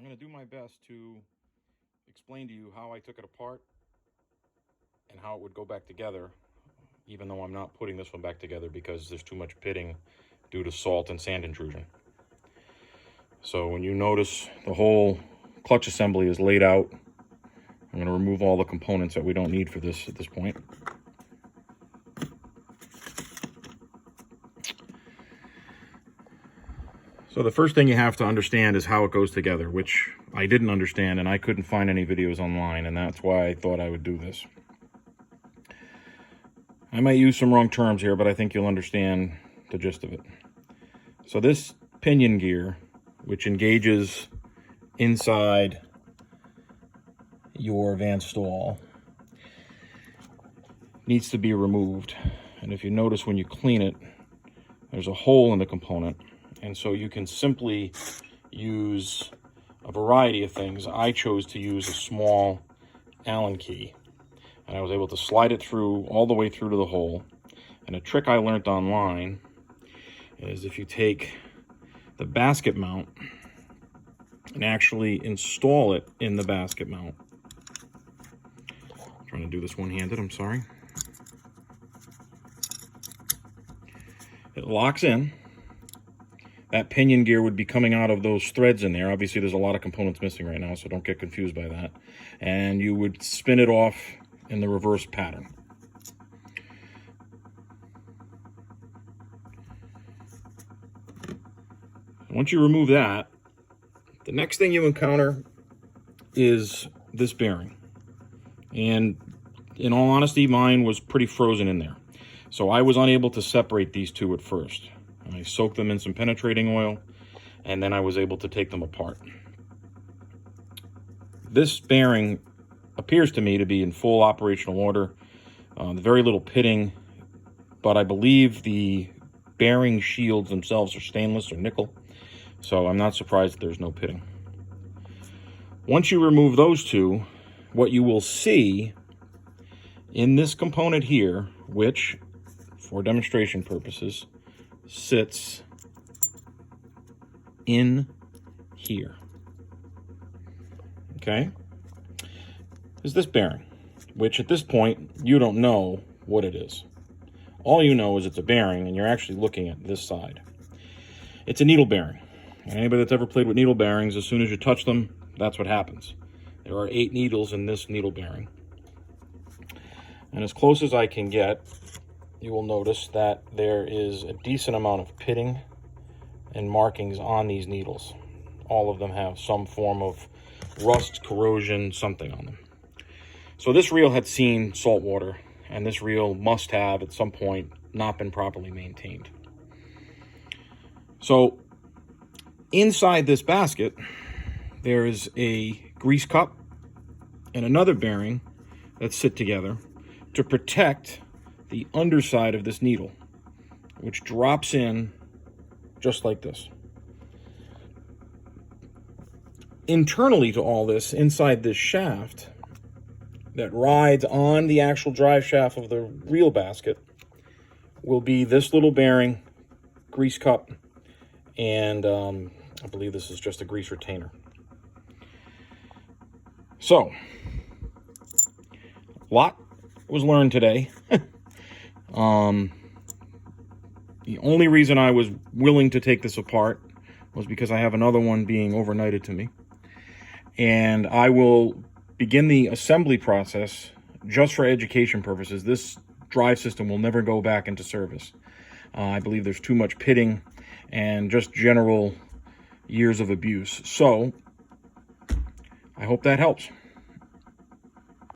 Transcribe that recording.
I'm going to do my best to explain to you how I took it apart and how it would go back together, even though I'm not putting this one back together because there's too much pitting due to salt and sand intrusion. So when you notice the whole clutch assembly is laid out, I'm going to remove all the components that we don't need for this at this point. So the first thing you have to understand is how it goes together, which I didn't understand and I couldn't find any videos online, and that's why I thought I would do this. I might use some wrong terms here, but I think you'll understand the gist of it. So this pinion gear, which engages inside your van Staal, needs to be removed. And if you notice when you clean it, there's a hole in the component. And so you can simply use a variety of things. I chose to use a small Allen key, and I was able to slide it through all the way through to the hole. And a trick I learned online is if you take the basket mount and actually install it in the basket mount. I'm trying to do this one-handed, I'm sorry. It locks in. That pinion gear would be coming out of those threads in there. Obviously, there's a lot of components missing right now, so don't get confused by that. And you would spin it off in the reverse pattern. Once you remove that, the next thing you encounter is this bearing. And in all honesty, mine was pretty frozen in there. So I was unable to separate these two at first. I soaked them in some penetrating oil, and then I was able to take them apart. This bearing appears to me to be in full operational order. Very little pitting, but I believe the bearing shields themselves are stainless or nickel, so I'm not surprised that there's no pitting. Once you remove those two, what you will see in this component here, which, for demonstration purposes, sits in here, okay, is this bearing, which at this point you don't know what it is. All you know is it's a bearing, and you're actually looking at this side. It's a needle bearing, and anybody that's ever played with needle bearings, as soon as you touch them, that's what happens. There are 8 needles in this needle bearing, and as close as I can get, you will notice that there is a decent amount of pitting and markings on these needles. All of them have some form of rust, corrosion, something on them. So this reel had seen salt water, and this reel must have at some point not been properly maintained. So inside this basket, there is a grease cup and another bearing that sit together to protect the underside of this needle, which drops in just like this. Internally to all this, inside this shaft that rides on the actual drive shaft of the reel basket, will be this little bearing, grease cup, and I believe this is just a grease retainer. So, a lot was learned today. The only reason I was willing to take this apart was because I have another one being overnighted to me. And I will begin the assembly process just for education purposes. This drive system will never go back into service. I believe there's too much pitting and just general years of abuse. So, I hope that helps.